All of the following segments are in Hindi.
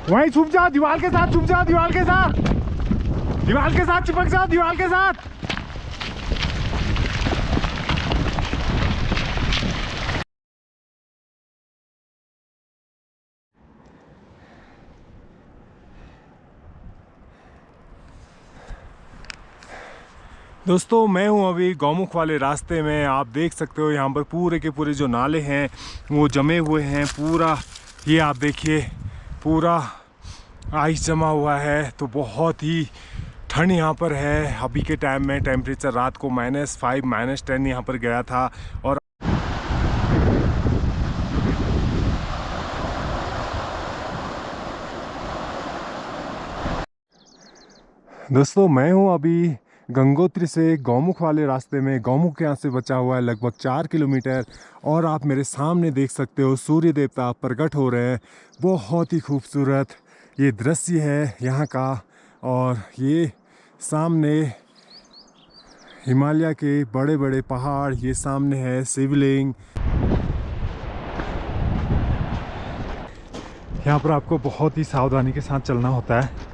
वहीं छुप जा, दीवार के साथ छुप जा, दीवार के साथ, दीवार के साथ चिपक जा, दीवार के साथ। दोस्तों मैं हूं अभी गौमुख वाले रास्ते में। आप देख सकते हो यहाँ पर पूरे के पूरे जो नाले हैं वो जमे हुए हैं। पूरा ये आप देखिए, पूरा आइस जमा हुआ है। तो बहुत ही ठंड यहाँ पर है। अभी के टाइम में टेम्परेचर रात को -5 -10 यहाँ पर गया था। और दोस्तों मैं हूँ अभी गंगोत्री से गौमुख वाले रास्ते में। गौमुख यहाँ से बचा हुआ है लगभग 4 किलोमीटर। और आप मेरे सामने देख सकते हो सूर्य देवता प्रकट हो रहे हैं। बहुत ही खूबसूरत ये दृश्य है यहाँ का। और ये सामने हिमालय के बड़े बड़े पहाड़, ये सामने है शिवलिंग। यहाँ पर आपको बहुत ही सावधानी के साथ चलना होता है।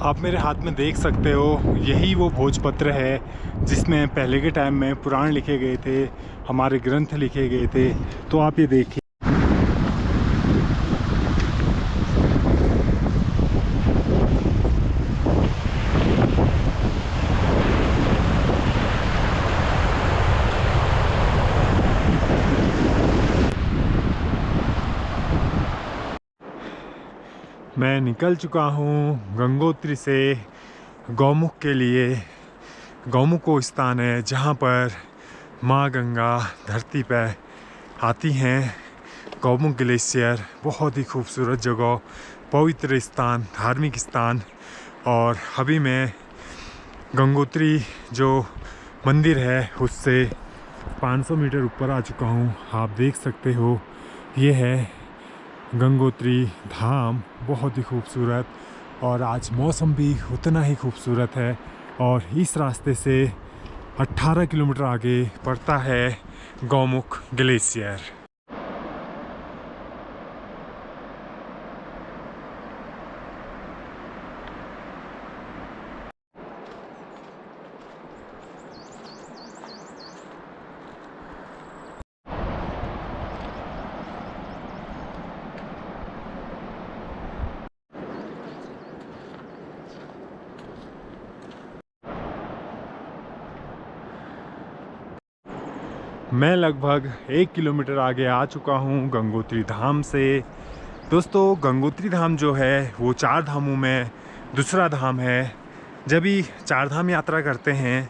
आप मेरे हाथ में देख सकते हो, यही वो भोजपत्र है जिसमें पहले के टाइम में पुराण लिखे गए थे, हमारे ग्रंथ लिखे गए थे। तो आप ये देखिए, मैं निकल चुका हूँ गंगोत्री से गौमुख के लिए। गौमुख वो स्थान है जहाँ पर माँ गंगा धरती पर आती हैं। गौमुख ग्लेशियर बहुत ही खूबसूरत जगह, पवित्र स्थान, धार्मिक स्थान। और अभी मैं गंगोत्री जो मंदिर है उससे 500 मीटर ऊपर आ चुका हूँ। आप देख सकते हो ये है गंगोत्री धाम, बहुत ही खूबसूरत। और आज मौसम भी उतना ही खूबसूरत है। और इस रास्ते से 18 किलोमीटर आगे पड़ता है गौमुख ग्लेशियर। मैं लगभग 1 किलोमीटर आगे आ चुका हूँ गंगोत्री धाम से। दोस्तों गंगोत्री धाम जो है वो 4 धामों में दूसरा धाम है। जब भी 4 धाम यात्रा करते हैं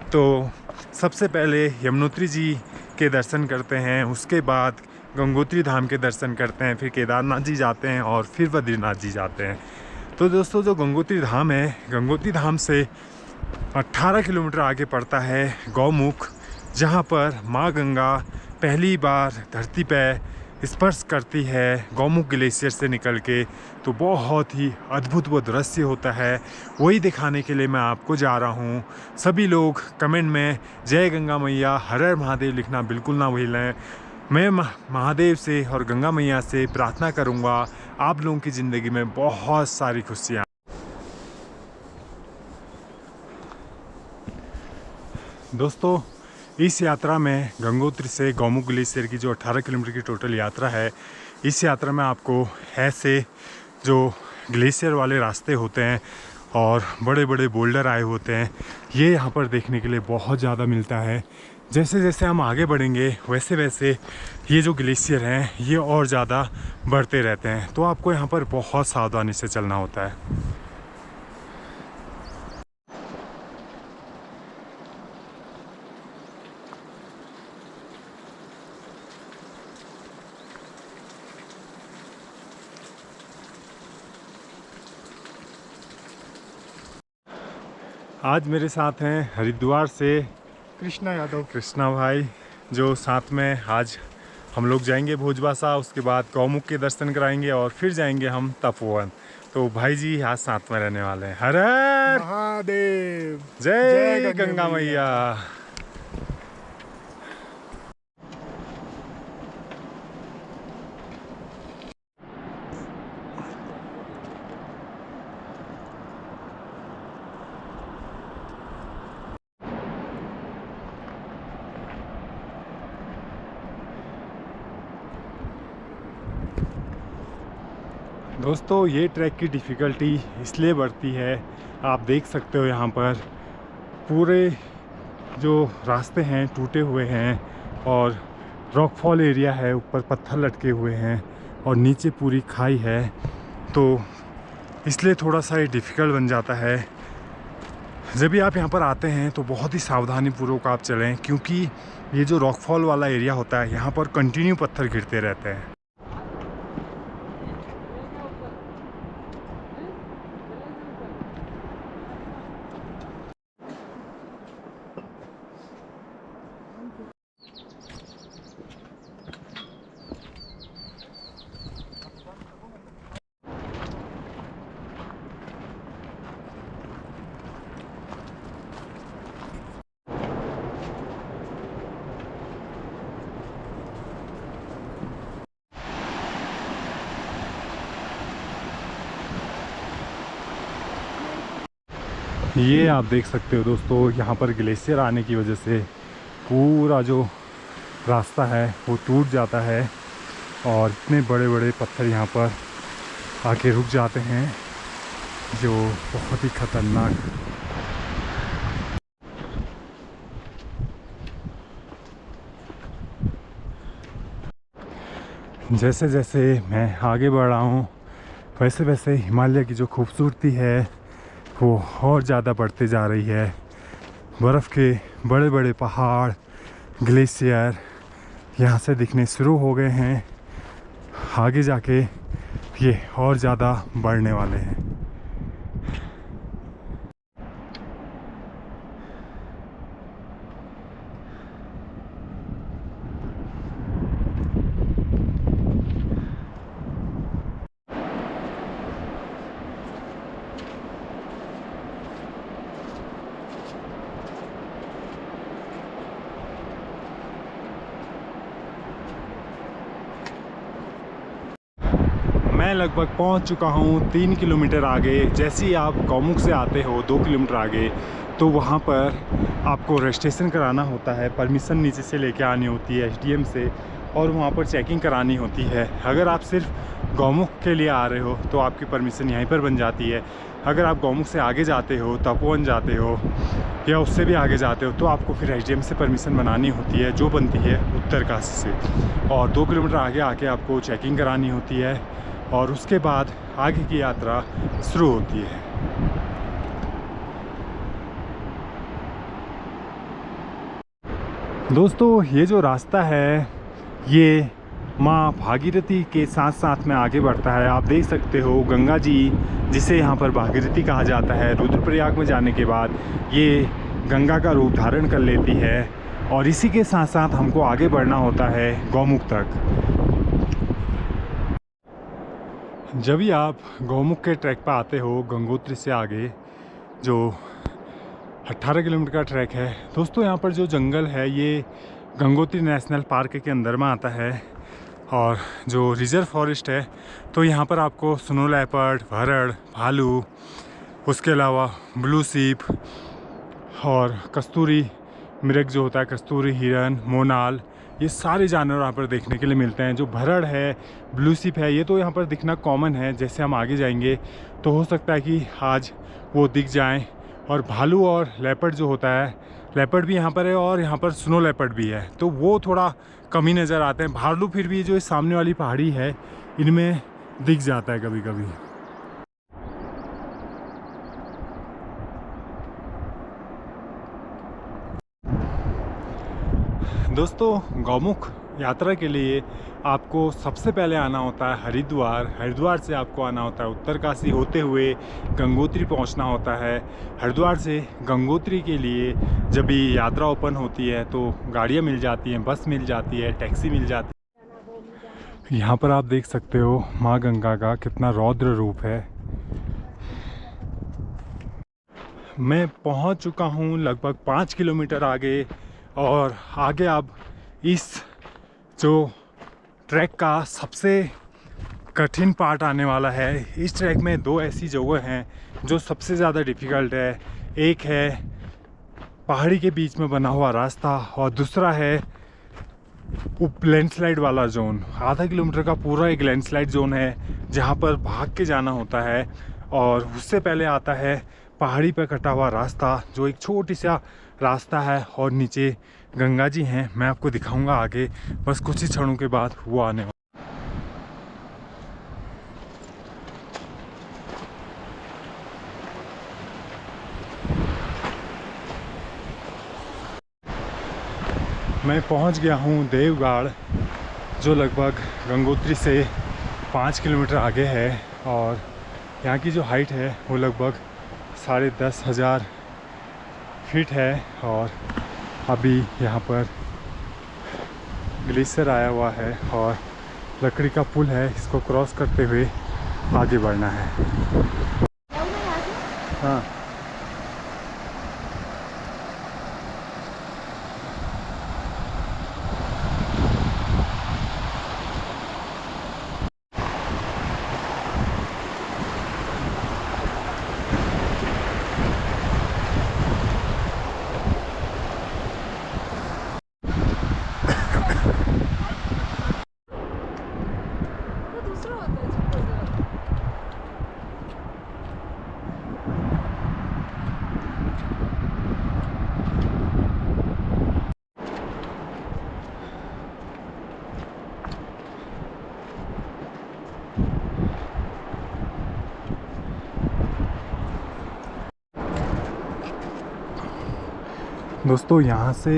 तो सबसे पहले यमुनोत्री जी के दर्शन करते हैं, उसके बाद गंगोत्री धाम के दर्शन करते हैं, फिर केदारनाथ जी जाते हैं और फिर बद्रीनाथ जी जाते हैं। तो दोस्तों जो गंगोत्री धाम है, गंगोत्री धाम से 18 किलोमीटर आगे पड़ता है गौमुख, जहाँ पर माँ गंगा पहली बार धरती पर स्पर्श करती है गौमुख ग्लेशियर से निकल के। तो बहुत ही अद्भुत वो दृश्य होता है, वही दिखाने के लिए मैं आपको जा रहा हूँ। सभी लोग कमेंट में जय गंगा मैया, हर हर महादेव लिखना बिल्कुल ना भूलें। मैं महादेव से और गंगा मैया से प्रार्थना करूँगा आप लोगों की ज़िंदगी में बहुत सारी खुशियाँ। दोस्तों इस यात्रा में गंगोत्री से गौमुख ग्लेशियर की जो 18 किलोमीटर की टोटल यात्रा है, इस यात्रा में आपको ऐसे जो ग्लेशियर वाले रास्ते होते हैं और बड़े बड़े बोल्डर आए होते हैं, ये यहाँ पर देखने के लिए बहुत ज़्यादा मिलता है। जैसे जैसे हम आगे बढ़ेंगे वैसे वैसे ये जो ग्लेशियर हैं ये और ज़्यादा बढ़ते रहते हैं। तो आपको यहाँ पर बहुत सावधानी से चलना होता है। आज मेरे साथ हैं हरिद्वार से कृष्णा यादव। कृष्णा भाई, जो साथ में आज हम लोग जाएंगे भोजबासा, उसके बाद गौमुख के दर्शन कराएंगे और फिर जाएंगे हम तपोवन। तो भाई जी आज साथ में रहने वाले हैं। हर हर महादेव, जय गंगा मैया। दोस्तों ये ट्रैक की डिफ़िकल्टी इसलिए बढ़ती है, आप देख सकते हो यहाँ पर पूरे जो रास्ते हैं टूटे हुए हैं और रॉकफॉल एरिया है, ऊपर पत्थर लटके हुए हैं और नीचे पूरी खाई है, तो इसलिए थोड़ा सा ये डिफ़िकल्ट बन जाता है। जब भी आप यहाँ पर आते हैं तो बहुत ही सावधानीपूर्वक आप चलें, क्योंकि ये जो रॉकफॉल वाला एरिया होता है यहाँ पर कंटिन्यू पत्थर गिरते रहते हैं। ये आप देख सकते हो दोस्तों, यहाँ पर ग्लेशियर आने की वजह से पूरा जो रास्ता है वो टूट जाता है और इतने बड़े बड़े पत्थर यहाँ पर आके रुक जाते हैं, जो बहुत ही खतरनाक। जैसे जैसे मैं आगे बढ़ रहा हूँ वैसे वैसे हिमालय की जो खूबसूरती है वो और ज़्यादा बढ़ते जा रही है। बर्फ़ के बड़े बड़े पहाड़, ग्लेशियर यहाँ से दिखने शुरू हो गए हैं। आगे जाके ये और ज़्यादा बढ़ने वाले हैं। मैं लगभग पहुंच चुका हूं 3 किलोमीटर आगे। जैसे ही आप गौमुख से आते हो 2 किलोमीटर आगे, तो वहां पर आपको रजिस्ट्रेशन कराना होता है, परमिशन नीचे से लेके आनी होती है एसडीएम से, और वहां पर चेकिंग करानी होती है। अगर आप सिर्फ गौमुख के लिए आ रहे हो तो आपकी परमिशन यहीं पर बन जाती है। अगर आप गौमुख से आगे जाते हो, तपोवन जाते हो या उससे भी आगे जाते हो, तो आपको फिर एसडीएम से परमिशन बनानी होती है, जो बनती है उत्तरकाशी से। और 2 किलोमीटर आगे आके आपको चेकिंग करानी होती है और उसके बाद आगे की यात्रा शुरू होती है। दोस्तों ये जो रास्ता है ये माँ भागीरथी के साथ साथ में आगे बढ़ता है। आप देख सकते हो गंगा जी, जिसे यहाँ पर भागीरथी कहा जाता है, रुद्रप्रयाग में जाने के बाद ये गंगा का रूप धारण कर लेती है और इसी के साथ साथ हमको आगे बढ़ना होता है गौमुख तक। जब भी आप गौमुख के ट्रैक पर आते हो, गंगोत्री से आगे जो 18 किलोमीटर का ट्रैक है दोस्तों, यहाँ पर जो जंगल है ये गंगोत्री नेशनल पार्क के अंदर में आता है और जो रिजर्व फॉरेस्ट है, तो यहाँ पर आपको स्नो लेपर्ड, भरड़, भालू, उसके अलावा ब्लू सीप और कस्तूरी मृग जो होता है, कस्तूरी हिरन, मोनाल, ये सारे जानवर यहाँ पर देखने के लिए मिलते हैं। जो भरड़ है, ब्लू सीप है, ये तो यहाँ पर दिखना कॉमन है। जैसे हम आगे जाएंगे तो हो सकता है कि आज वो दिख जाएं। और भालू और लेपर्ड जो होता है, लेपर्ड भी यहाँ पर है और यहाँ पर स्नो लेपर्ड भी है, तो वो थोड़ा कम ही नज़र आते हैं। भालू फिर भी जो सामने वाली पहाड़ी है इनमें दिख जाता है कभी कभी। दोस्तों गौमुख यात्रा के लिए आपको सबसे पहले आना होता है हरिद्वार। हरिद्वार से आपको आना होता है उत्तरकाशी होते हुए गंगोत्री पहुंचना होता है। हरिद्वार से गंगोत्री के लिए जब भी यात्रा ओपन होती है तो गाड़ियां मिल जाती हैं, बस मिल जाती है, टैक्सी मिल जाती है। यहाँ पर आप देख सकते हो माँ गंगा का कितना रौद्र रूप है। मैं पहुँच चुका हूँ लगभग 5 किलोमीटर आगे, और आगे अब इस जो ट्रैक का सबसे कठिन पार्ट आने वाला है। इस ट्रैक में दो ऐसी जगह हैं जो सबसे ज़्यादा डिफ़िकल्ट है। एक है पहाड़ी के बीच में बना हुआ रास्ता, और दूसरा है लैंडस्लाइड वाला जोन। आधा किलोमीटर का पूरा एक लैंडस्लाइड जोन है जहाँ पर भाग के जाना होता है, और उससे पहले आता है पहाड़ी पर कटा हुआ रास्ता, जो एक छोटी सा रास्ता है, और नीचे गंगा जी हैं। मैं आपको दिखाऊंगा आगे, बस कुछ ही क्षणों के बाद वो आने वाला। मैं पहुंच गया हूं देवगढ़, जो लगभग गंगोत्री से 5 किलोमीटर आगे है, और यहाँ की जो हाइट है वो लगभग 10,500 फीट है। और अभी यहाँ पर ग्लेशियर आया हुआ है और लकड़ी का पुल है, इसको क्रॉस करते हुए आगे बढ़ना है। हाँ, दोस्तों यहाँ से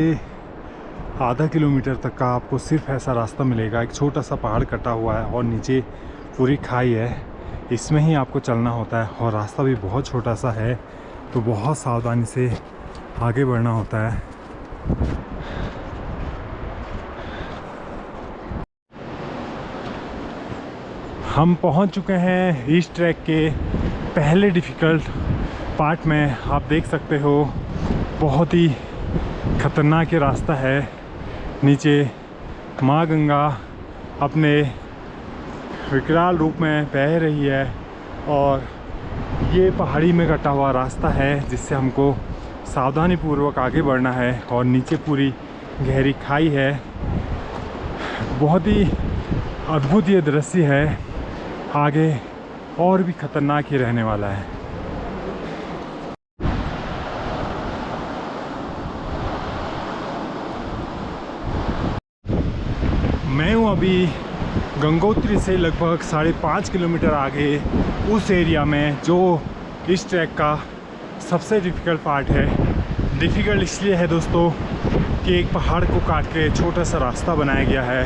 आधा किलोमीटर तक का आपको सिर्फ ऐसा रास्ता मिलेगा। एक छोटा सा पहाड़ कटा हुआ है और नीचे पूरी खाई है, इसमें ही आपको चलना होता है, और रास्ता भी बहुत छोटा सा है, तो बहुत सावधानी से आगे बढ़ना होता है। हम पहुंच चुके हैं इस ट्रैक के पहले डिफ़िकल्ट पार्ट में। आप देख सकते हो बहुत ही खतरनाक ये रास्ता है। नीचे माँ गंगा अपने विकराल रूप में बह रही है, और ये पहाड़ी में कटा हुआ रास्ता है जिससे हमको सावधानी पूर्वक आगे बढ़ना है, और नीचे पूरी गहरी खाई है। बहुत ही अद्भुत ये दृश्य है, आगे और भी खतरनाक ही रहने वाला है। मैं हूँ अभी गंगोत्री से लगभग 5.5 किलोमीटर आगे उस एरिया में जो इस ट्रैक का सबसे डिफ़िकल्ट पार्ट है। डिफ़िकल्ट इसलिए है दोस्तों कि एक पहाड़ को काट के छोटा सा रास्ता बनाया गया है,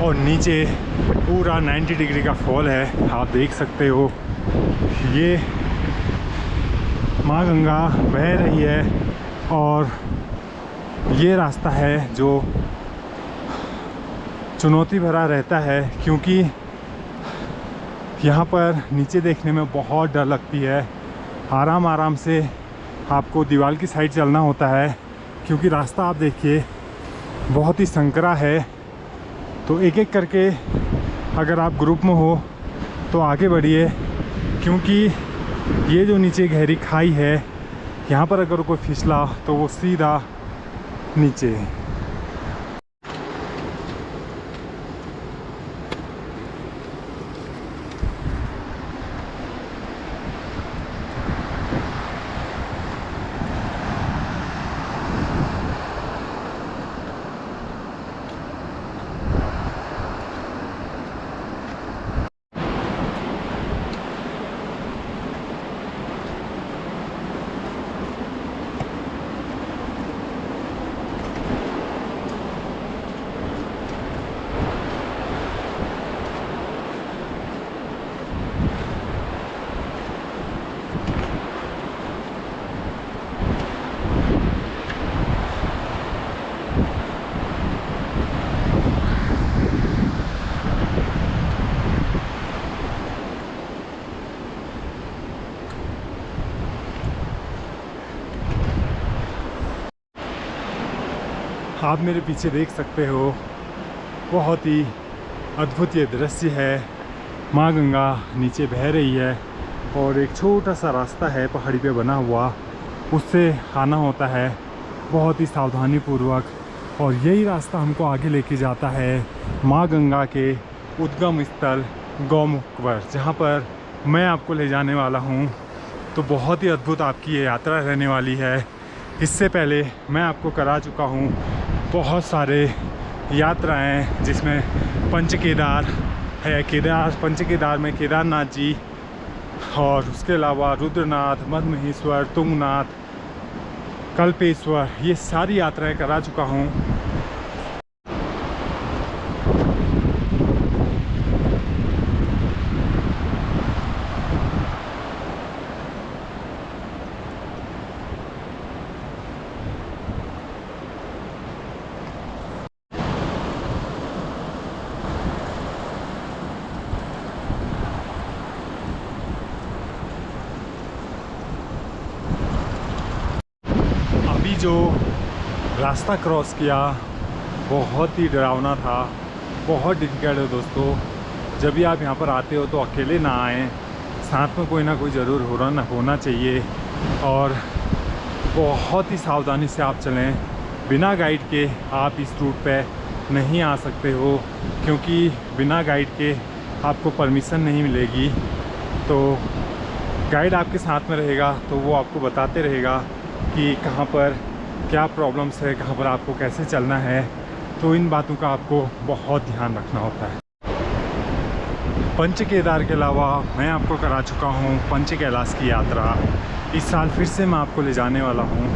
और नीचे पूरा 90 डिग्री का फॉल है। आप देख सकते हो ये माँ गंगा बह रही है, और ये रास्ता है जो चुनौती भरा रहता है, क्योंकि यहाँ पर नीचे देखने में बहुत डर लगती है। आराम आराम से आपको दीवार की साइड चलना होता है, क्योंकि रास्ता आप देखिए बहुत ही संकरा है। तो एक एक करके अगर आप ग्रुप में हो तो आगे बढ़िए, क्योंकि ये जो नीचे गहरी खाई है, यहाँ पर अगर कोई फिसला तो वो सीधा नीचे। आप मेरे पीछे देख सकते हो, बहुत ही अद्भुत ये दृश्य है। माँ गंगा नीचे बह रही है और एक छोटा सा रास्ता है पहाड़ी पे बना हुआ, उससे आना होता है बहुत ही सावधानी पूर्वक। और यही रास्ता हमको आगे लेके जाता है माँ गंगा के उद्गम स्थल गौमुख पर, जहाँ पर मैं आपको ले जाने वाला हूँ। तो बहुत ही अद्भुत आपकी ये यात्रा रहने वाली है। इससे पहले मैं आपको करा चुका हूँ बहुत सारे यात्राएं, जिसमें पंचकेदार है, पंचकेदार में केदारनाथ जी, और उसके अलावा रुद्रनाथ, मदमहेश्वर, तुंगनाथ, कल्पेश्वर, ये सारी यात्राएं करा चुका हूँ। जो रास्ता क्रॉस किया बहुत ही डरावना था, बहुत डिफिकल्ट है दोस्तों। जब भी आप यहाँ पर आते हो तो अकेले ना आएँ, साथ में कोई ना कोई ज़रूर होना चाहिए, और बहुत ही सावधानी से आप चलें। बिना गाइड के आप इस रूट पे नहीं आ सकते हो, क्योंकि बिना गाइड के आपको परमिशन नहीं मिलेगी। तो गाइड आपके साथ में रहेगा तो वो आपको बताते रहेगा कि कहाँ पर क्या प्रॉब्लम्स है, कहाँ पर आपको कैसे चलना है। तो इन बातों का आपको बहुत ध्यान रखना होता है। पंच केदार के अलावा मैं आपको करा चुका हूँ पंच कैलाश की यात्रा। इस साल फिर से मैं आपको ले जाने वाला हूँ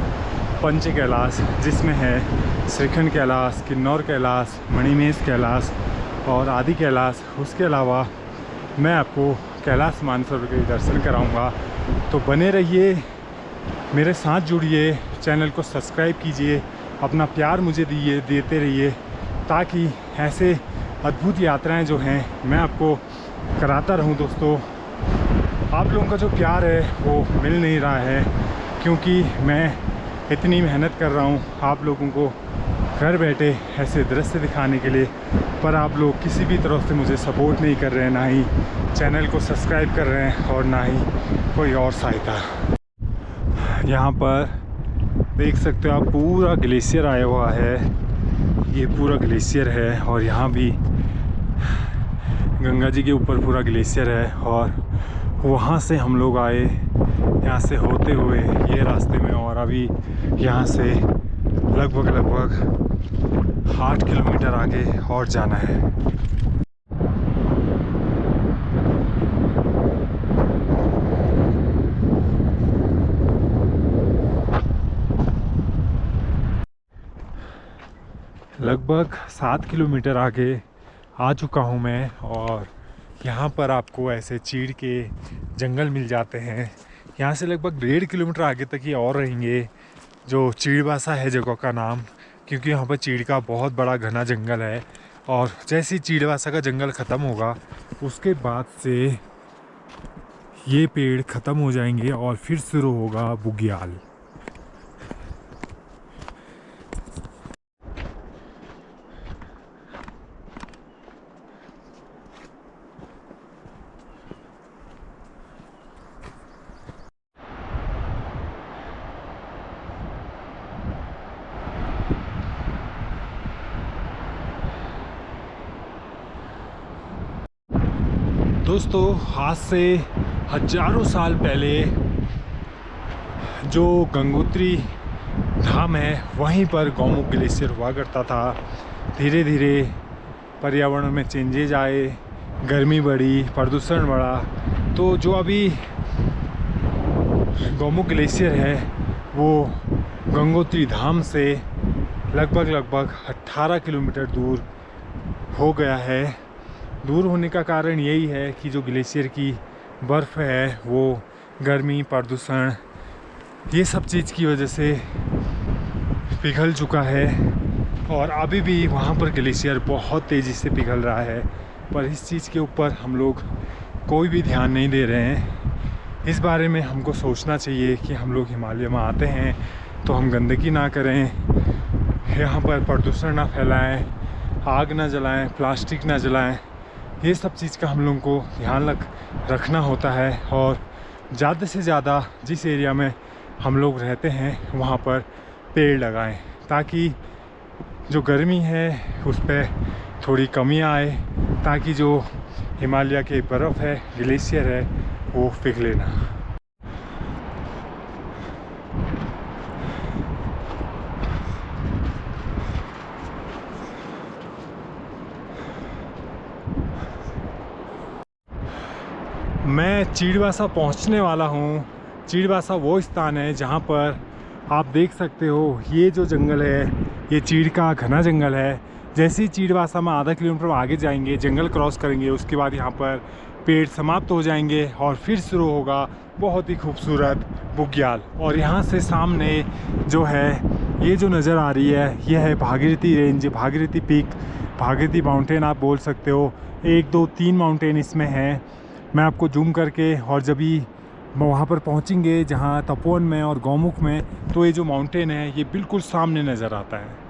पंच कैलाश, जिसमें है श्रीखंड कैलाश, किन्नौर कैलाश, मणिमहेश कैलाश और आदि कैलाश। उसके अलावा मैं आपको कैलाश मानसरोवर के दर्शन कराऊंगा। तो बने रहिए, मेरे साथ जुड़िए, चैनल को सब्सक्राइब कीजिए, अपना प्यार मुझे देते रहिए, ताकि ऐसे अद्भुत यात्राएं जो हैं मैं आपको कराता रहूं। दोस्तों, आप लोगों का जो प्यार है वो मिल नहीं रहा है, क्योंकि मैं इतनी मेहनत कर रहा हूं आप लोगों को घर बैठे ऐसे दृश्य दिखाने के लिए, पर आप लोग किसी भी तरह से मुझे सपोर्ट नहीं कर रहे हैं, ना ही चैनल को सब्सक्राइब कर रहे हैं और ना ही कोई और सहायता। यहाँ पर देख सकते हो आप, पूरा ग्लेशियर आया हुआ है, ये पूरा ग्लेशियर है, और यहाँ भी गंगा जी के ऊपर पूरा ग्लेशियर है। और वहाँ से हम लोग आए, यहाँ से होते हुए ये रास्ते में, और अभी यहाँ से लगभग 8 किलोमीटर आगे और जाना है। लगभग 7 किलोमीटर आगे आ चुका हूँ मैं, और यहाँ पर आपको ऐसे चीड़ के जंगल मिल जाते हैं। यहाँ से लगभग 1.5 किलोमीटर आगे तक ये और रहेंगे, जो चीड़वासा है जगह का नाम, क्योंकि यहाँ पर चीड़ का बहुत बड़ा घना जंगल है। और जैसे ही चीड़वासा का जंगल ख़त्म होगा, उसके बाद से ये पेड़ ख़त्म हो जाएंगे और फिर शुरू होगा बुग्याल। दोस्तों, आज से हजारों साल पहले जो गंगोत्री धाम है, वहीं पर गौमुख ग्लेशियर हुआ करता था। धीरे धीरे पर्यावरण में चेंजेज आए, गर्मी बढ़ी, प्रदूषण बढ़ा, तो जो अभी गौमुख ग्लेशियर है वो गंगोत्री धाम से लगभग 18 किलोमीटर दूर हो गया है। दूर होने का कारण यही है कि जो ग्लेशियर की बर्फ़ है वो गर्मी, प्रदूषण, ये सब चीज़ की वजह से पिघल चुका है, और अभी भी वहाँ पर ग्लेशियर बहुत तेज़ी से पिघल रहा है। पर इस चीज़ के ऊपर हम लोग कोई भी ध्यान नहीं दे रहे हैं। इस बारे में हमको सोचना चाहिए कि हम लोग हिमालय में आते हैं तो हम गंदगी ना करें, यहाँ पर प्रदूषण ना फैलाएं, आग ना जलाएं, प्लास्टिक ना जलाएं। ये सब चीज़ का हम लोगों को ध्यान रखना होता है। और ज़्यादा से ज़्यादा जिस एरिया में हम लोग रहते हैं वहाँ पर पेड़ लगाएं, ताकि जो गर्मी है उस पर थोड़ी कमी आए, ताकि जो हिमालय के बर्फ़ है, ग्लेशियर है, वो पिघले ना। मैं चिड़वासा पहुंचने वाला हूं। चिड़वासा वो स्थान है जहां पर आप देख सकते हो ये जो जंगल है, ये चीड़ का घना जंगल है। जैसे ही चिड़वासा में आधा किलोमीटर आगे जाएंगे, जंगल क्रॉस करेंगे, उसके बाद यहाँ पर पेड़ समाप्त हो जाएंगे और फिर शुरू होगा बहुत ही खूबसूरत बुग्याल। और यहाँ से सामने जो है ये जो नज़र आ रही है, यह है Bhagirathi range, Bhagirathi peak, Bhagirathi mountain आप बोल सकते हो। 1 2 3 माउंटेन इसमें हैं। मैं आपको जूम करके, और जब भी वहाँ पर पहुँचेंगे जहाँ तपोवन में और गौमुख में, तो ये जो माउंटेन है ये बिल्कुल सामने नज़र आता है।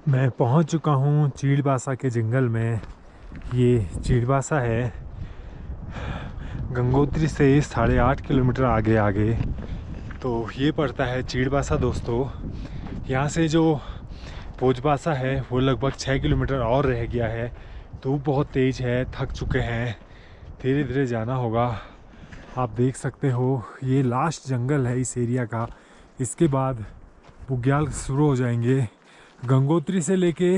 मैं पहुंच चुका हूं चिड़वासा के जंगल में। ये चिड़वासा है गंगोत्री से 8.5 किलोमीटर आगे। तो ये पड़ता है चिड़वासा दोस्तों। यहाँ से जो भोजबासा है वो लगभग 6 किलोमीटर और रह गया है। धूप बहुत तेज़ है, थक चुके हैं, धीरे धीरे जाना होगा। आप देख सकते हो ये लास्ट जंगल है इस एरिया का। इसके बाद बुग्याल शुरू हो जाएंगे। गंगोत्री से लेके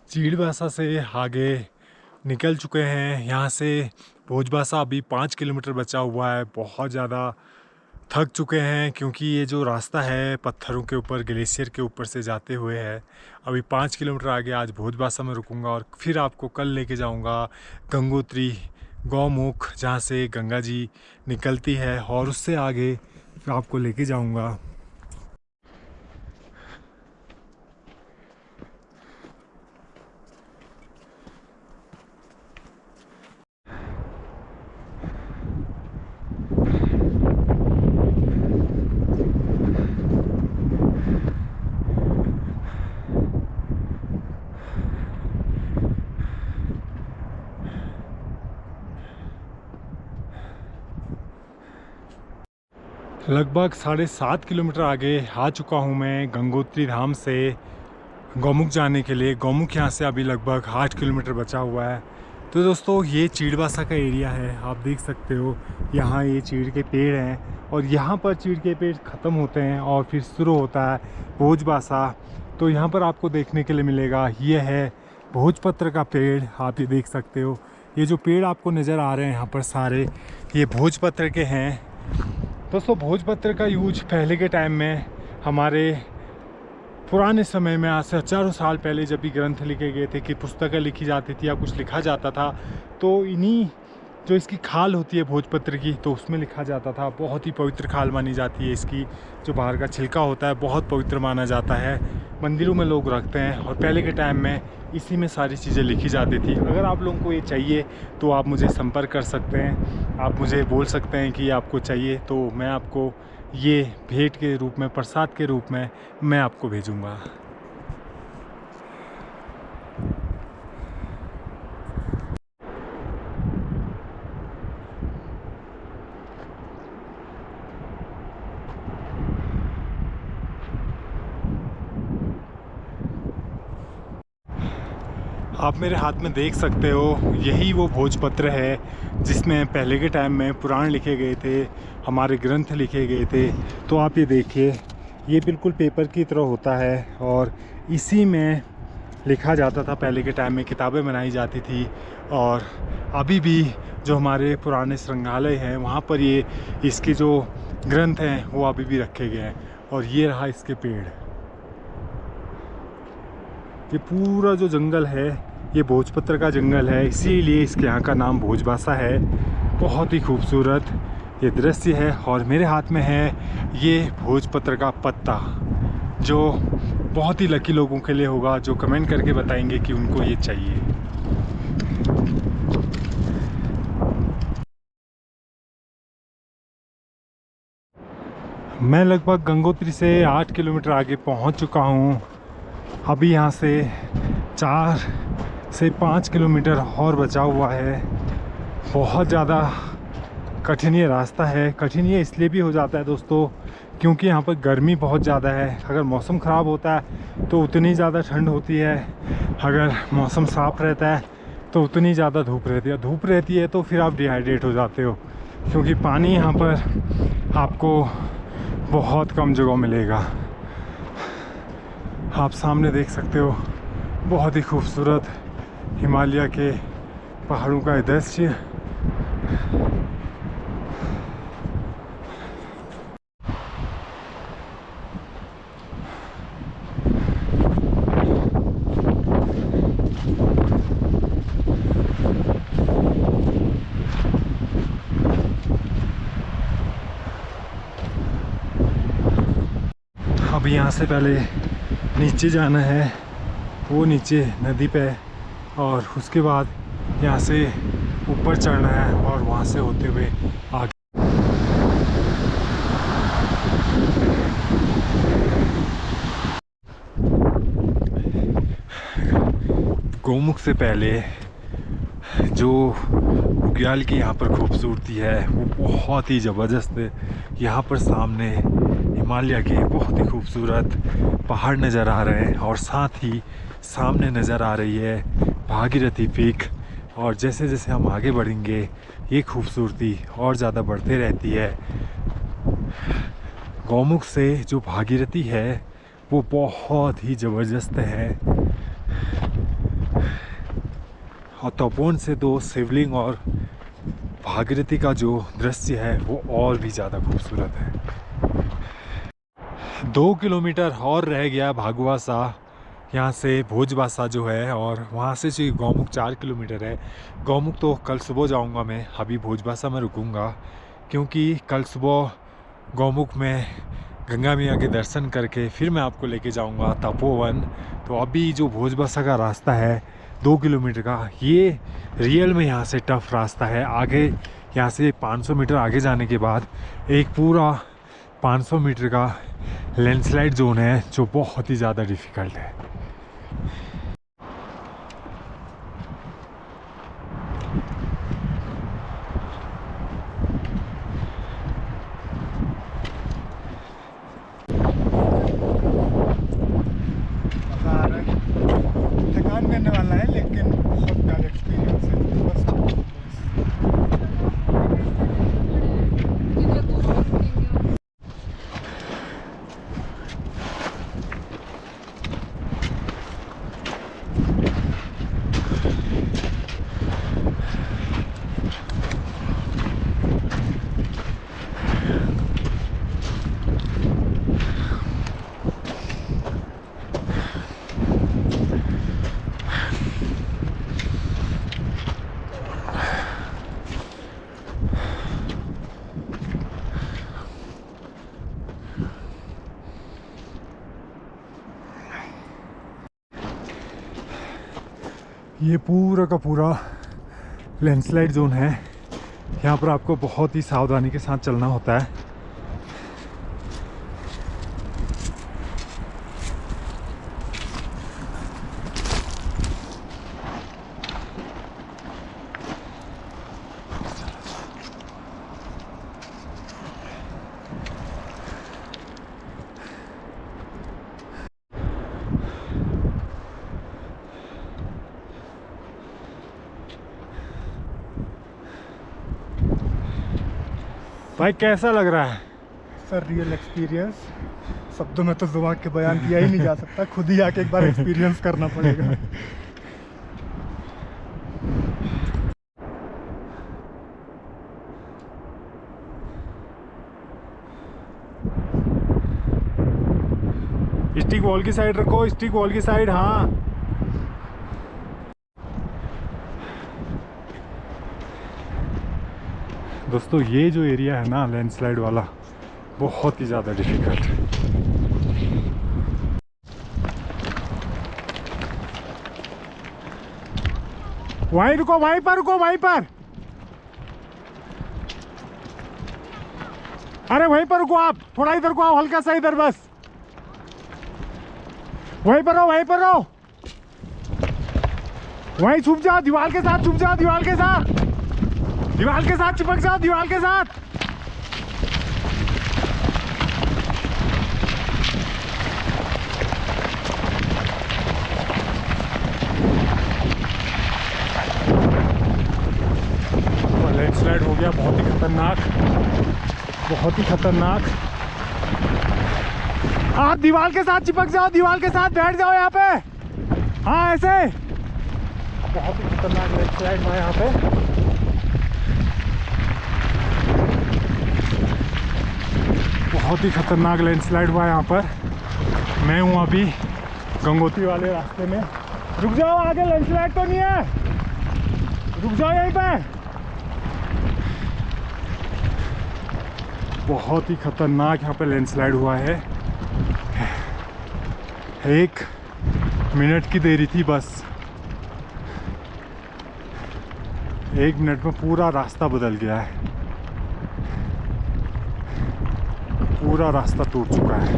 चिड़वासा से आगे निकल चुके हैं। यहाँ से भोजबासा अभी 5 किलोमीटर बचा हुआ है। बहुत ज़्यादा थक चुके हैं क्योंकि ये जो रास्ता है पत्थरों के ऊपर, ग्लेशियर के ऊपर से जाते हुए है। अभी 5 किलोमीटर आगे आज भोजबासा में रुकूंगा और फिर आपको कल लेके जाऊंगा गंगोत्री गौमुख, जहाँ से गंगा जी निकलती है, और उससे आगे आपको लेके जाऊंगा। लगभग 7.5 किलोमीटर आगे आ चुका हूँ मैं गंगोत्री धाम से गौमुख जाने के लिए। गौमुख यहाँ से अभी लगभग 8 किलोमीटर बचा हुआ है। तो दोस्तों ये चिड़वासा का एरिया है, आप देख सकते हो। यहाँ ये चीड़ के पेड़ हैं और यहाँ पर चीड़ के पेड़ ख़त्म होते हैं और फिर शुरू होता है भोजबासा। तो यहाँ पर आपको देखने के लिए मिलेगा, ये है भोजपत्र का पेड़। आप ये देख सकते हो, ये जो पेड़ आपको नज़र आ रहे हैं यहाँ पर सारे, ये भोजपत्र के हैं। दोस्तों भोजपत्र का यूज पहले के टाइम में हमारे पुराने समय में, आज से हज़ारों साल पहले जब भी ग्रंथ लिखे गए थे, कि पुस्तकें लिखी जाती थी या कुछ लिखा जाता था, तो इन्हीं जो इसकी खाल होती है भोजपत्र की, तो उसमें लिखा जाता था। बहुत ही पवित्र खाल मानी जाती है इसकी। जो बाहर का छिलका होता है बहुत पवित्र माना जाता है। मंदिरों में लोग रखते हैं और पहले के टाइम में इसी में सारी चीज़ें लिखी जाती थी। अगर आप लोगों को ये चाहिए तो आप मुझे संपर्क कर सकते हैं। आप मुझे बोल सकते हैं कि आपको चाहिए, तो मैं आपको ये भेंट के रूप में, प्रसाद के रूप में मैं आपको भेजूँगा। आप मेरे हाथ में देख सकते हो, यही वो भोजपत्र है जिसमें पहले के टाइम में पुराण लिखे गए थे, हमारे ग्रंथ लिखे गए थे। तो आप ये देखिए, ये बिल्कुल पेपर की तरह होता है और इसी में लिखा जाता था। पहले के टाइम में किताबें बनाई जाती थी और अभी भी जो हमारे पुराने संग्रहालय हैं वहाँ पर ये इसके जो ग्रंथ हैं वो अभी भी रखे गए हैं। और ये रहा इसके पेड़। ये पूरा जो जंगल है ये भोजपत्र का जंगल है, इसीलिए इसके यहाँ का नाम भोजबासा है। बहुत ही खूबसूरत ये दृश्य है। और मेरे हाथ में है ये भोजपत्र का पत्ता, जो बहुत ही लकी लोगों के लिए होगा जो कमेंट करके बताएंगे कि उनको ये चाहिए। मैं लगभग गंगोत्री से 8 किलोमीटर आगे पहुंच चुका हूं। अभी यहाँ से 4 से 5 किलोमीटर और बचा हुआ है। बहुत ज़्यादा कठिन ये रास्ता है। कठिन ये इसलिए भी हो जाता है दोस्तों, क्योंकि यहाँ पर गर्मी बहुत ज़्यादा है। अगर मौसम ख़राब होता है तो उतनी ज़्यादा ठंड होती है, अगर मौसम साफ़ रहता है तो उतनी ज़्यादा धूप रहती है। धूप रहती है तो फिर आप डिहाइड्रेट हो जाते हो, क्योंकि पानी यहाँ पर आपको बहुत कम जगह मिलेगा। आप सामने देख सकते हो, बहुत ही खूबसूरत हिमालय के पहाड़ों का दृश्य। अब यहाँ से पहले नीचे जाना है, वो नीचे नदी पे, और उसके बाद यहाँ से ऊपर चढ़ना है और वहाँ से होते हुए आगे। गौमुख से पहले जो बुग्याल की यहाँ पर खूबसूरती है वो बहुत ही ज़बरदस्त है। यहाँ पर सामने हिमालय के बहुत ही खूबसूरत पहाड़ नज़र आ रहे हैं और साथ ही सामने नज़र आ रही है भागीरथी पीक। और जैसे जैसे हम आगे बढ़ेंगे ये खूबसूरती और ज़्यादा बढ़ते रहती है। गौमुख से जो भागीरथी है वो बहुत ही ज़बरदस्त है, और तपोवन से तो शिवलिंग और भागीरथी का जो दृश्य है वो और भी ज़्यादा खूबसूरत है। 2 किलोमीटर और रह गया भागुवासा यहाँ से भोजबासा जो है, और वहाँ से जो गौमुख 4 किलोमीटर है। गौमुख तो कल सुबह जाऊँगा मैं, अभी भोजबासा में रुकूँगा, क्योंकि कल सुबह गौमुख में गंगा मैया के दर्शन करके फिर मैं आपको लेके जाऊँगा तपोवन। तो अभी जो भोजबासा का रास्ता है 2 किलोमीटर का, ये रियल में यहाँ से टफ़ रास्ता है। आगे यहाँ से 500 मीटर आगे जाने के बाद एक पूरा 500 मीटर का लैंडस्लाइड जोन है जो बहुत ही ज़्यादा डिफ़िकल्ट है। थकान करने वाला है लेकिन बहुत प्यारा एक्सपीरियंस है। बस ये पूरा का पूरा लैंडस्लाइड जोन है। यहाँ पर आपको बहुत ही सावधानी के साथ चलना होता है। भाई कैसा लग रहा है? सर रियल एक्सपीरियंस शब्दों में तो जुबान के बयान किया ही नहीं जा सकता, खुद ही आके एक बार एक्सपीरियंस करना पड़ेगा। स्टिक वॉल की साइड रखो, स्टिक वॉल की साइड। हाँ दोस्तों, ये जो एरिया है ना लैंडस्लाइड वाला, बहुत ही ज़्यादा डिफिकल्ट है। वहीं रुको, वहीं पर रुको, वहीं पर। अरे वहीं पर रुको आप, थोड़ा इधर को आओ, हल्का सा इधर बस। वहीं पर रहो, वहीं पर रहो, वहीं छुप जाओ, दीवार के साथ छुप जाओ, दीवार के साथ, दीवार के साथ चिपक जाओ, दीवार के साथ। लैंडस्लाइड हो गया, बहुत ही खतरनाक, बहुत ही खतरनाक। आप दीवार के साथ चिपक जाओ, दीवार के साथ बैठ जाओ यहाँ पे। हाँ ऐसे, बहुत ही खतरनाक लैंडस्लाइड हुआ यहाँ पे। बहुत ही खतरनाक लैंडस्लाइड हुआ यहाँ पर। मैं हूँ अभी गंगोत्री वाले रास्ते में। रुक जाओ, आगे लैंडस्लाइड तो नहीं है, रुक जाओ यहीं पे। बहुत ही खतरनाक यहाँ पे लैंडस्लाइड हुआ है। 1 मिनट की देरी थी बस, 1 मिनट में पूरा रास्ता बदल गया है, पूरा रास्ता टूट चुका है।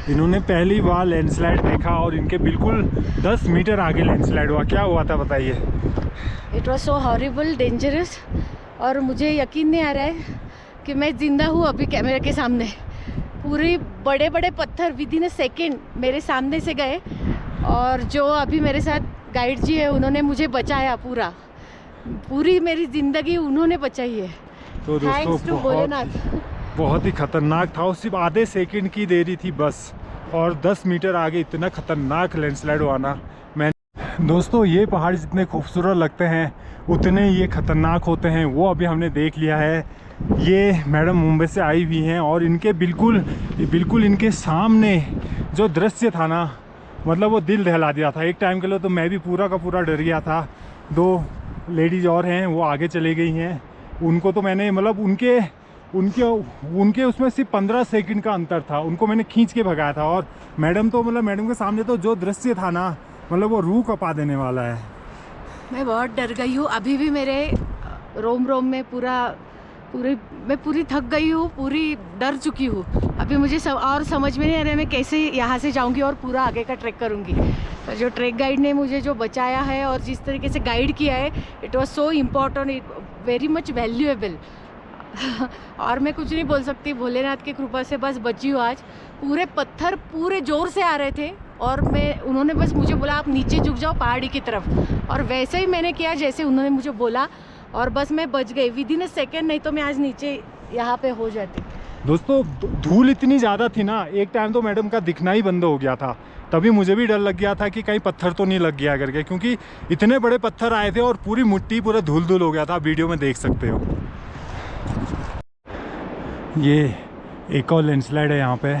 इन्होंने पहली बार लैंडस्लाइड देखा और इनके बिल्कुल 10 मीटर आगे लैंडस्लाइड हुआ। क्या हुआ था बताइए? It was so horrible, dangerous, और मुझे यकीन नहीं आ रहा है कि मैं जिंदा हूँ अभी कैमरे के सामने। पूरे बड़े बड़े पत्थर विद इन अ सेकेंड मेरे सामने से गए, और जो अभी मेरे साथ गाइड जी है उन्होंने मुझे बचाया। पूरी मेरी ज़िंदगी उन्होंने बचाई है। तो दोस्तों बहुत ही खतरनाक था। सिर्फ आधे सेकंड की देरी थी बस, और 10 मीटर आगे इतना खतरनाक लैंडस्लाइड हुआ। मैं दोस्तों, ये पहाड़ जितने खूबसूरत लगते हैं उतने ये खतरनाक होते हैं, वो अभी हमने देख लिया है। ये मैडम मुंबई से आई हुई हैं और इनके बिल्कुल इनके सामने जो दृश्य था ना, मतलब वो दिल दहला दिया था। एक टाइम के लिए तो मैं भी पूरा का पूरा डर गया था। 2 लेडीज़ और हैं, वो आगे चली गई हैं। उनको तो मैंने मतलब उनके उसमें सिर्फ 15 सेकंड का अंतर था, उनको मैंने खींच के भगाया था। और मैडम के सामने तो जो दृश्य था ना, मतलब वो रूह कपा देने वाला है। मैं बहुत डर गई हूँ, अभी भी मेरे रोम में मैं पूरी थक गई हूँ, पूरी डर चुकी हूँ। अभी मुझे और समझ में नहीं आ रहा है मैं कैसे यहाँ से जाऊँगी और पूरा आगे का ट्रैक करूँगी। तो जो ट्रैक गाइड ने मुझे जो बचाया है और जिस तरीके से गाइड किया है, it was so important, very much valuable. और मैं कुछ नहीं बोल सकती, भोलेनाथ की कृपा से बस बची हूँ आज। पूरे पत्थर पूरे ज़ोर से आ रहे थे और उन्होंने बस मुझे बोला आप नीचे झुक जाओ पहाड़ी की तरफ, और वैसे ही मैंने किया जैसे उन्होंने मुझे बोला, और बस मैं बच गई विद इन अ सेकेंड, नहीं तो मैं आज नीचे यहाँ पे हो जाती। दोस्तों धूल इतनी ज़्यादा थी ना, एक टाइम तो मैडम का दिखना ही बंद हो गया था। तभी मुझे भी डर लग गया था कि कहीं पत्थर तो नहीं लग गया करके, क्योंकि इतने बड़े पत्थर आए थे और पूरी मिट्टी पूरा धूल हो गया था। वीडियो में देख सकते हो। ये एक और लैंडस्लाइड है यहाँ पे।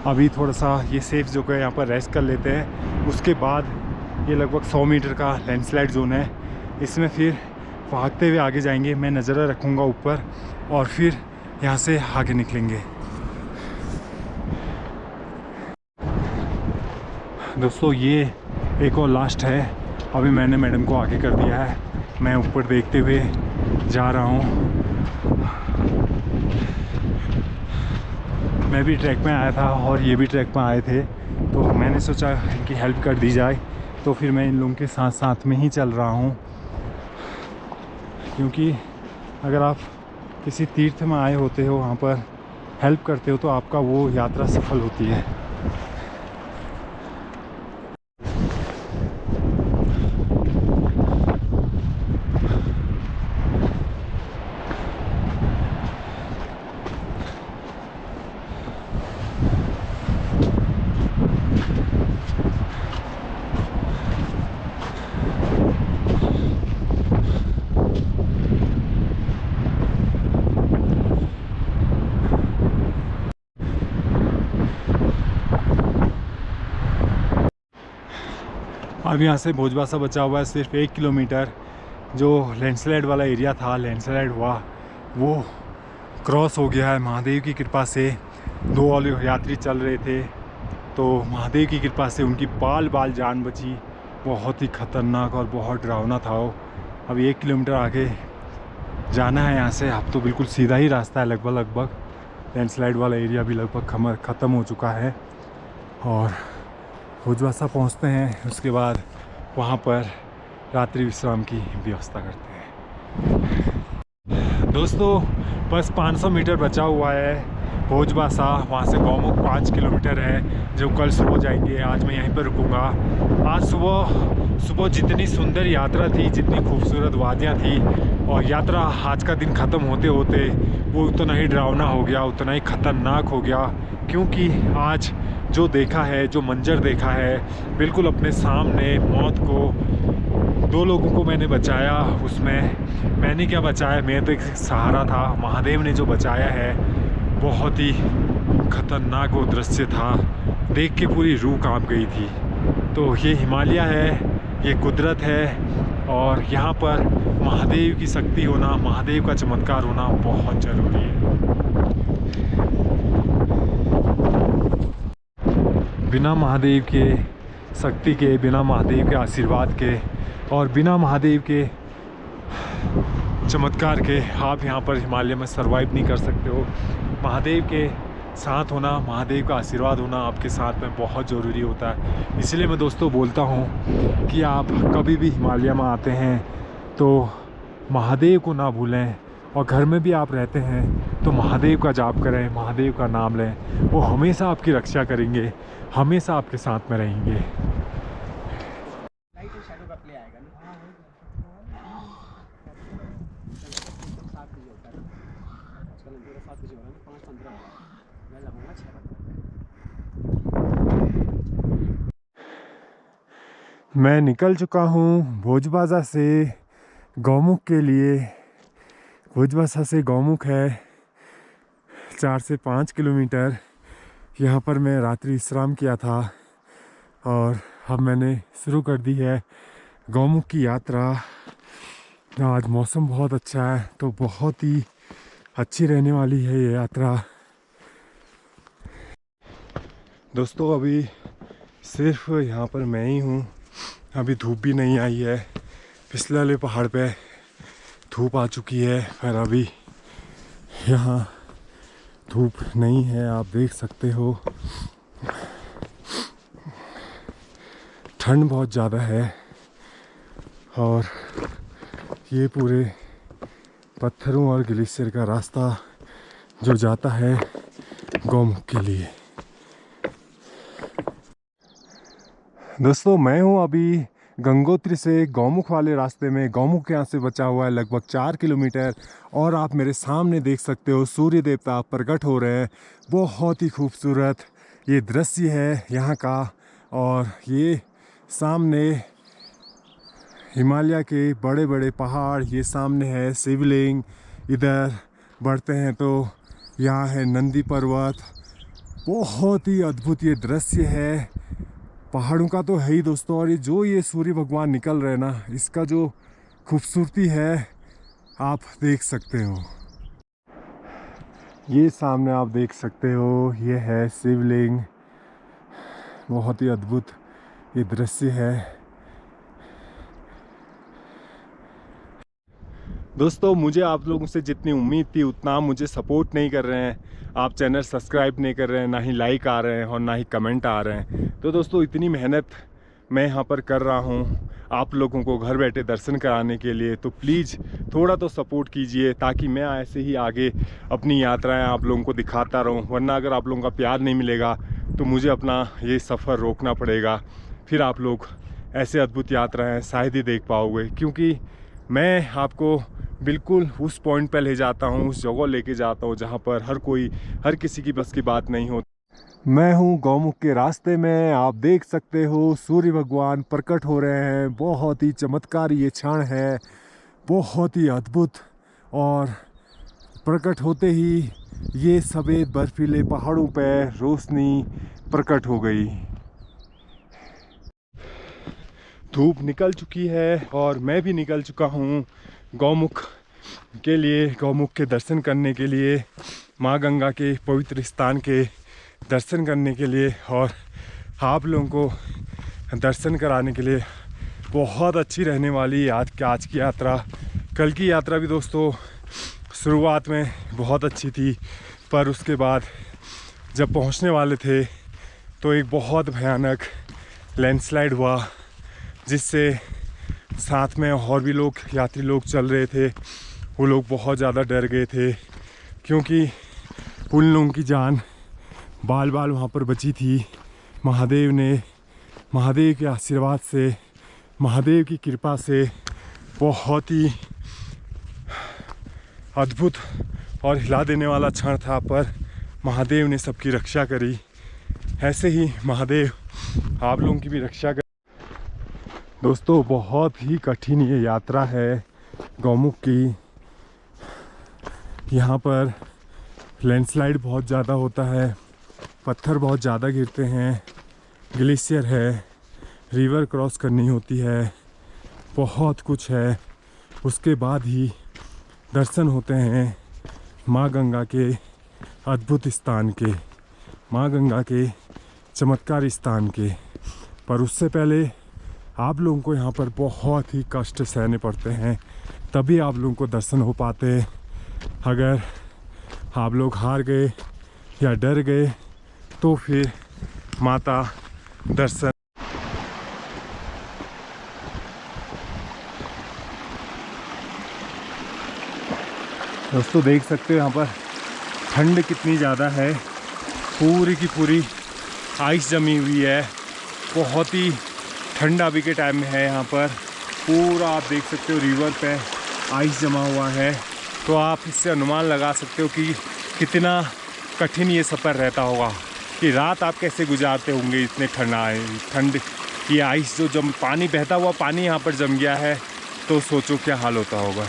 अभी थोड़ा सा ये सेफ जगह है, यहाँ पर रेस्ट कर लेते हैं। उसके बाद ये लगभग 100 मीटर का लैंडस्लाइड जोन है, इसमें फिर भागते हुए आगे जाएंगे। मैं नज़र रखूँगा ऊपर और फिर यहाँ से आगे निकलेंगे। दोस्तों ये एक और लास्ट है। अभी मैंने मैडम को आगे कर दिया है, मैं ऊपर देखते हुए जा रहा हूँ। मैं भी ट्रैक में आया था और ये भी ट्रैक में आए थे, तो मैंने सोचा इनकी हेल्प कर दी जाए, तो फिर मैं इन लोगों के साथ साथ में ही चल रहा हूँ। क्योंकि अगर आप किसी तीर्थ में आए होते हो, वहाँ पर हेल्प करते हो, तो आपका वो यात्रा सफल होती है। अब यहाँ से भोजबासा बचा हुआ है सिर्फ 1 किलोमीटर। जो लैंडस्लाइड वाला एरिया था, लैंडस्लाइड हुआ, वो क्रॉस हो गया है महादेव की कृपा से। 2 और यात्री चल रहे थे, तो महादेव की कृपा से उनकी बाल बाल जान बची। बहुत ही ख़तरनाक और बहुत डरावना था वो। अभी 1 किलोमीटर आगे जाना है यहाँ से। अब तो बिल्कुल सीधा ही रास्ता है लगभग। लैंडस्लाइड वाला एरिया भी लगभग ख़त्म हो चुका है और भोजबासा पहुँचते हैं। उसके बाद वहाँ पर रात्रि विश्राम की व्यवस्था करते हैं। दोस्तों बस 500 मीटर बचा हुआ है भोजबासा, वहाँ से गौमुख 5 किलोमीटर है, जो कल सुबह जाएंगे। आज मैं यहीं पर रुकूंगा। आज सुबह जितनी सुंदर यात्रा थी, जितनी खूबसूरत वादियाँ थी, और यात्रा आज का दिन ख़त्म होते होते वो उतना ही डरावना हो गया, उतना ही ख़तरनाक हो गया। क्योंकि आज जो देखा है, जो मंजर देखा है, बिल्कुल अपने सामने मौत को 2 लोगों को मैंने बचाया। उसमें मैंने क्या बचाया, मेरा तो एक सहारा था, महादेव ने जो बचाया है। बहुत ही खतरनाक वो दृश्य था, देख के पूरी रूह कांप गई थी। तो ये हिमालय है, ये कुदरत है, और यहाँ पर महादेव की शक्ति होना, महादेव का चमत्कार होना बहुत ज़रूरी है। बिना महादेव के शक्ति के, बिना महादेव के आशीर्वाद के, और बिना महादेव के चमत्कार के आप यहाँ पर हिमालय में सरवाइव नहीं कर सकते हो। महादेव के साथ होना, महादेव का आशीर्वाद होना आपके साथ में बहुत ज़रूरी होता है। इसलिए मैं दोस्तों बोलता हूँ कि आप कभी भी हिमालय में आते हैं तो महादेव को ना भूलें, और घर में भी आप रहते हैं तो महादेव का जाप करें, महादेव का नाम लें। वो हमेशा आपकी रक्षा करेंगे, हमेशा आपके साथ में रहेंगे। मैं निकल चुका हूँ भोजबासा से गौमुख के लिए। भोजबासा से गौमुख है 4 से 5 किलोमीटर। यहाँ पर मैं रात्रि विश्राम किया था और अब मैंने शुरू कर दी है गौमुख की यात्रा। आज मौसम बहुत अच्छा है, तो बहुत ही अच्छी रहने वाली है ये यात्रा। दोस्तों अभी सिर्फ यहाँ पर मैं ही हूँ, अभी धूप भी नहीं आई है। पिछले वाले पहाड़ पे धूप आ चुकी है, पर अभी यहाँ धूप नहीं है, आप देख सकते हो। ठंड बहुत ज़्यादा है और ये पूरे पत्थरों और ग्लेशियर का रास्ता जो जाता है गौमुख के लिए। दोस्तों मैं हूँ अभी गंगोत्री से गौमुख वाले रास्ते में। गौमुख यहाँ से बचा हुआ है लगभग 4 किलोमीटर, और आप मेरे सामने देख सकते हो सूर्य देवता प्रकट हो रहे हैं। बहुत ही खूबसूरत ये दृश्य है यहाँ का, और ये सामने हिमालय के बड़े बड़े पहाड़, ये सामने है शिवलिंग। इधर बढ़ते हैं तो यहाँ है नंदी पर्वत। बहुत ही अद्भुत ये दृश्य है, पहाड़ों का तो है ही दोस्तों। और ये जो ये सूर्य भगवान निकल रहे हैं ना, इसका जो खूबसूरती है आप देख सकते हो। ये सामने आप देख सकते हो, ये है शिवलिंग। बहुत ही अद्भुत ये दृश्य है। दोस्तों, मुझे आप लोगों से जितनी उम्मीद थी उतना आप मुझे सपोर्ट नहीं कर रहे हैं। आप चैनल सब्सक्राइब नहीं कर रहे हैं, ना ही लाइक आ रहे हैं और ना ही कमेंट आ रहे हैं। तो दोस्तों, इतनी मेहनत मैं यहाँ पर कर रहा हूँ आप लोगों को घर बैठे दर्शन कराने के लिए, तो प्लीज़ थोड़ा तो सपोर्ट कीजिए, ताकि मैं ऐसे ही आगे अपनी यात्राएं आप लोगों को दिखाता रहूँ। वरना अगर आप लोगों का प्यार नहीं मिलेगा तो मुझे अपना ये सफ़र रोकना पड़ेगा। फिर आप लोग ऐसे अद्भुत यात्राएं शायद ही देख पाओगे, क्योंकि मैं आपको बिल्कुल उस पॉइंट पर ले जाता हूँ, उस जगह लेके जाता हूँ जहाँ पर हर किसी की बस की बात नहीं होती। मैं हूँ गौमुख के रास्ते में। आप देख सकते हो सूर्य भगवान प्रकट हो रहे हैं। बहुत ही चमत्कारी ये क्षण है, बहुत ही अद्भुत। और प्रकट होते ही ये सफ़ेद बर्फीले पहाड़ों पर रोशनी प्रकट हो गई। धूप निकल चुकी है और मैं भी निकल चुका हूँ गौमुख के लिए, गौमुख के दर्शन करने के लिए, माँ गंगा के पवित्र स्थान के दर्शन करने के लिए और आप लोगों को दर्शन कराने के लिए। बहुत अच्छी रहने वाली आज की यात्रा। कल की यात्रा भी दोस्तों शुरुआत में बहुत अच्छी थी, पर उसके बाद जब पहुंचने वाले थे तो एक बहुत भयानक लैंडस्लाइड हुआ, जिससे साथ में और भी लोग यात्री लोग चल रहे थे। वो लोग बहुत ज़्यादा डर गए थे, क्योंकि उन लोगों की जान बाल वहाँ पर बची थी। महादेव के आशीर्वाद से, महादेव की कृपा से बहुत ही अद्भुत और हिला देने वाला क्षण था, पर महादेव ने सबकी रक्षा करी। ऐसे ही महादेव आप लोगों की भी रक्षा कर। दोस्तों, बहुत ही कठिन ये यात्रा है गौमुख की। यहाँ पर लैंडस्लाइड बहुत ज़्यादा होता है, पत्थर बहुत ज़्यादा गिरते हैं, ग्लेशियर है, रिवर क्रॉस करनी होती है, बहुत कुछ है। उसके बाद ही दर्शन होते हैं माँ गंगा के अद्भुत स्थान के, माँ गंगा के चमत्कारी स्थान के। पर उससे पहले आप लोगों को यहाँ पर बहुत ही कष्ट सहने पड़ते हैं, तभी आप लोगों को दर्शन हो पाते हैं। अगर आप लोग हार गए या डर गए तो फिर माता दर्शन। दोस्तों, देख सकते हो यहाँ पर ठंड कितनी ज़्यादा है। पूरी की पूरी आइस जमी हुई है। बहुत ही ठंडा अभी के टाइम में है यहाँ पर। पूरा आप देख सकते हो रिवर पे आइस जमा हुआ है, तो आप इससे अनुमान लगा सकते हो कि कितना कठिन ये सफ़र रहता होगा, कि रात आप कैसे गुजारते होंगे। इतने ठंड ये आइस जो जम पानी बहता हुआ पानी यहाँ पर जम गया है, तो सोचो क्या हाल होता होगा।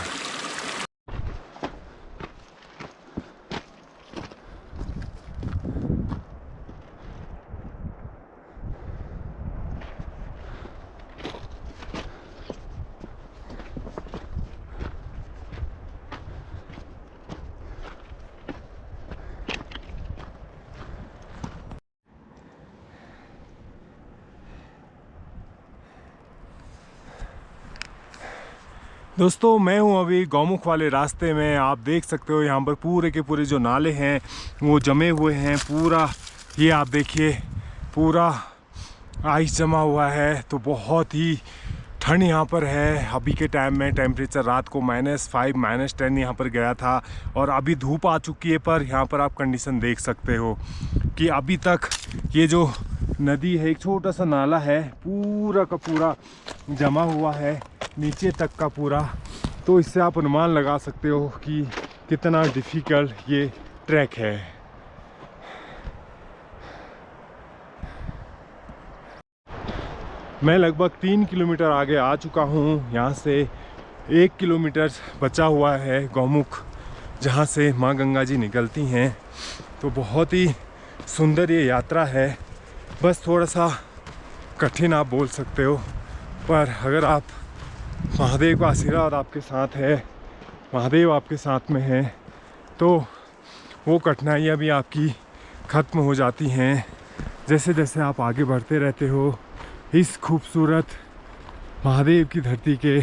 दोस्तों, मैं हूं अभी गौमुख वाले रास्ते में। आप देख सकते हो यहाँ पर पूरे के पूरे जो नाले हैं वो जमे हुए हैं। पूरा ये आप देखिए, पूरा आइस जमा हुआ है। तो बहुत ही ठंड यहाँ पर है। अभी के टाइम में टेम्परेचर रात को -5 -10 यहाँ पर गया था, और अभी धूप आ चुकी है। पर यहाँ पर आप कंडीशन देख सकते हो कि अभी तक ये जो नदी है, एक छोटा सा नाला है, पूरा का पूरा जमा हुआ है नीचे तक का पूरा। तो इससे आप अनुमान लगा सकते हो कि कितना डिफ़िकल्ट ये ट्रैक है। मैं लगभग 3 किलोमीटर आगे आ चुका हूँ। यहाँ से 1 किलोमीटर बचा हुआ है गौमुख, जहाँ से माँ गंगा जी निकलती हैं। तो बहुत ही सुंदर ये यात्रा है। बस थोड़ा सा कठिन आप बोल सकते हो, पर अगर आप महादेव का आशीर्वाद आपके साथ है, महादेव आपके साथ में है, तो वो कठिनाइयाँ भी आपकी ख़त्म हो जाती हैं जैसे जैसे आप आगे बढ़ते रहते हो इस खूबसूरत महादेव की धरती के।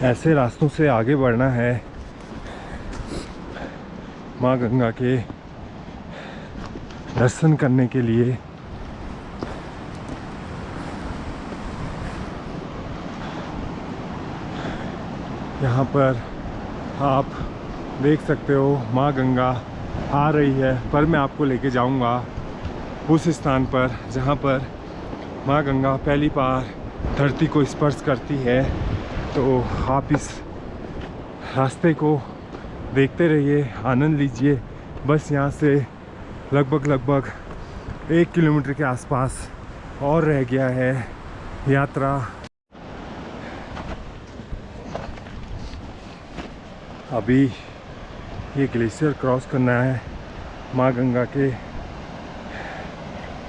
ऐसे रास्तों से आगे बढ़ना है माँ गंगा के दर्शन करने के लिए। यहाँ पर आप देख सकते हो माँ गंगा आ रही है, पर मैं आपको लेके जाऊँगा उस स्थान पर जहाँ पर माँ गंगा पहली बार धरती को स्पर्श करती है। तो आप इस रास्ते को देखते रहिए, आनंद लीजिए। बस यहाँ से लगभग 1 किलोमीटर के आसपास और रह गया है यात्रा। अभी ये ग्लेशियर क्रॉस करना है माँ गंगा के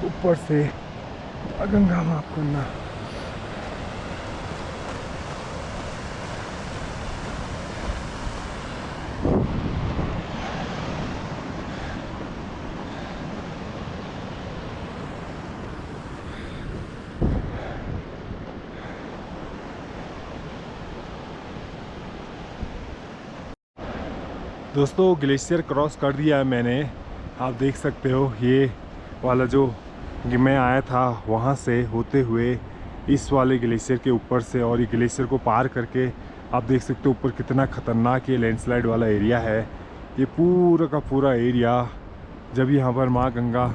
ऊपर से माँ गंगा माफ करना। दोस्तों ग्लेशियर क्रॉस कर दिया है मैंने, आप देख सकते हो। ये वाला जो मैं आया था वहाँ से होते हुए इस वाले ग्लेशियर के ऊपर से, और ये ग्लेशियर को पार करके आप देख सकते हो ऊपर कितना ख़तरनाक ये लैंडस्लाइड वाला एरिया है। ये पूरा का पूरा एरिया जब यहाँ पर माँ गंगा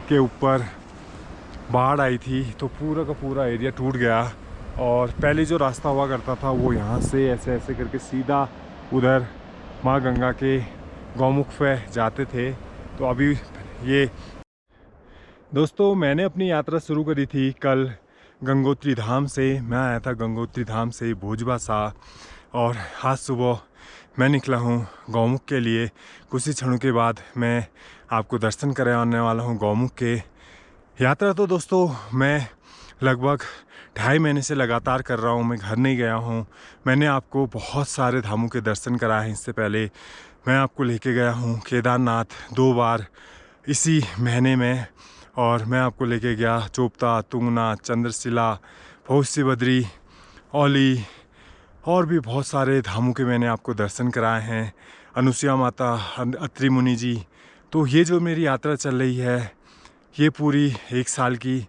के ऊपर बाढ़ आई थी तो पूरा का पूरा एरिया टूट गया। और पहले जो रास्ता हुआ करता था वो यहाँ से ऐसे ऐसे करके सीधा उधर माँ गंगा के गौमुख पे जाते थे। तो अभी ये दोस्तों मैंने अपनी यात्रा शुरू करी थी कल गंगोत्री धाम से। मैं आया था गंगोत्री धाम से भोजबासा, और आज सुबह मैं निकला हूँ गौमुख के लिए। कुछ ही क्षणों के बाद मैं आपको दर्शन कराने वाला हूँ गौमुख के। यात्रा तो दोस्तों मैं लगभग 2.5 महीने से लगातार कर रहा हूँ। मैं घर नहीं गया हूँ। मैंने आपको बहुत सारे धामों के दर्शन कराए हैं। इससे पहले मैं आपको लेके गया हूँ केदारनाथ 2 बार इसी महीने में, और मैं आपको लेके गया चोपता, तुंगनाथ, चंद्रशिला, भौसी बद्री, औली, और भी बहुत सारे धामों के मैंने आपको दर्शन कराए हैं। अनुसुईया माता, अत्रि मुनि जी। तो ये जो मेरी यात्रा चल रही है ये पूरी 1 साल की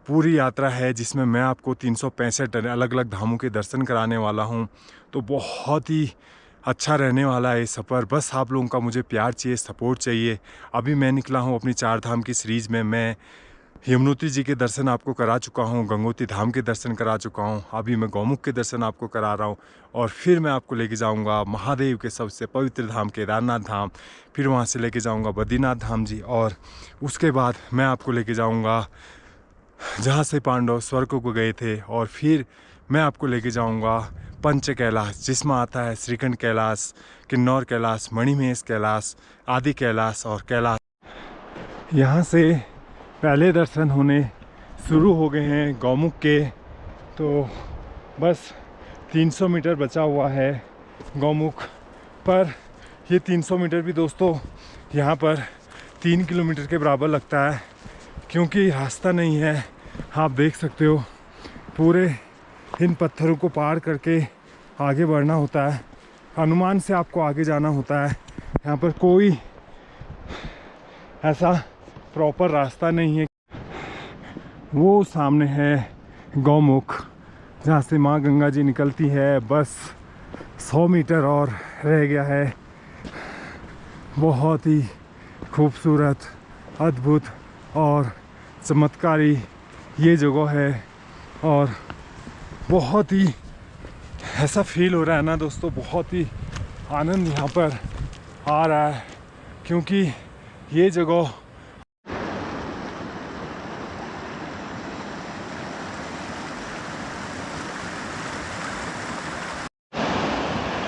पूरी यात्रा है, जिसमें मैं आपको 365 अलग अलग धामों के दर्शन कराने वाला हूँ। तो बहुत ही अच्छा रहने वाला है ये सफ़र। बस आप लोगों का मुझे प्यार चाहिए, सपोर्ट चाहिए। अभी मैं निकला हूँ अपनी 4 धाम की सीरीज़ में। मैं यमुनोत्री जी के दर्शन आपको करा चुका हूँ, गंगोत्री धाम के दर्शन करा चुका हूँ, अभी मैं गौमुख के दर्शन आपको करा रहा हूँ। और फिर मैं आपको लेके जाऊँगा महादेव के सबसे पवित्र धाम केदारनाथ धाम, फिर वहाँ से लेके जाऊँगा बद्रीनाथ धाम जी, और उसके बाद मैं आपको लेके जाऊँगा जहाँ से पांडव स्वर्ग को गए थे, और फिर मैं आपको लेके जाऊँगा पंच कैलाश, जिसमें आता है श्रीखंड कैलाश, किन्नौर कैलाश, मणिमहेश कैलाश, आदि कैलाश और कैलाश। यहाँ से पहले दर्शन होने शुरू हो गए हैं गौमुख के। तो बस 300 मीटर बचा हुआ है गौमुख पर। ये 300 मीटर भी दोस्तों यहाँ पर 3 किलोमीटर के बराबर लगता है, क्योंकि रास्ता नहीं है। आप देख सकते हो पूरे इन पत्थरों को पार करके आगे बढ़ना होता है। अनुमान से आपको आगे जाना होता है। यहाँ पर कोई ऐसा प्रॉपर रास्ता नहीं है। वो सामने है गौमुख, जहाँ से माँ गंगा जी निकलती है। बस 100 मीटर और रह गया है। बहुत ही खूबसूरत, अद्भुत और चमत्कारी ये जगह है, और बहुत ही ऐसा फील हो रहा है ना दोस्तों, बहुत ही आनंद यहाँ पर आ रहा है, क्योंकि ये जगह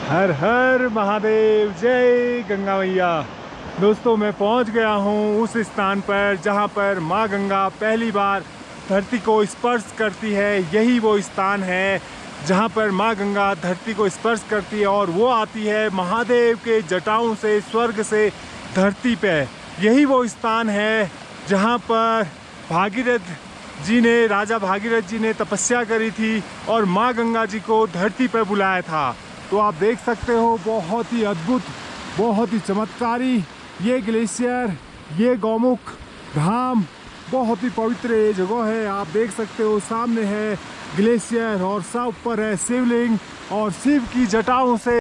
हर हर महादेव, जय गंगा मैया। दोस्तों मैं पहुंच गया हूं उस स्थान पर जहां पर मां गंगा पहली बार धरती को स्पर्श करती है। यही वो स्थान है जहां पर मां गंगा धरती को स्पर्श करती है और वो आती है महादेव के जटाओं से, स्वर्ग से धरती पे। यही वो स्थान है जहां पर भागीरथ जी ने, राजा भागीरथ जी ने तपस्या करी थी और मां गंगा जी को धरती पर बुलाया था। तो आप देख सकते हो बहुत ही अद्भुत, बहुत ही चमत्कारी ये ग्लेशियर, ये गौमुख धाम बहुत ही पवित्र ये जगह है। आप देख सकते हो सामने है ग्लेशियर और सब ऊपर है शिवलिंग और शिव की जटाओं से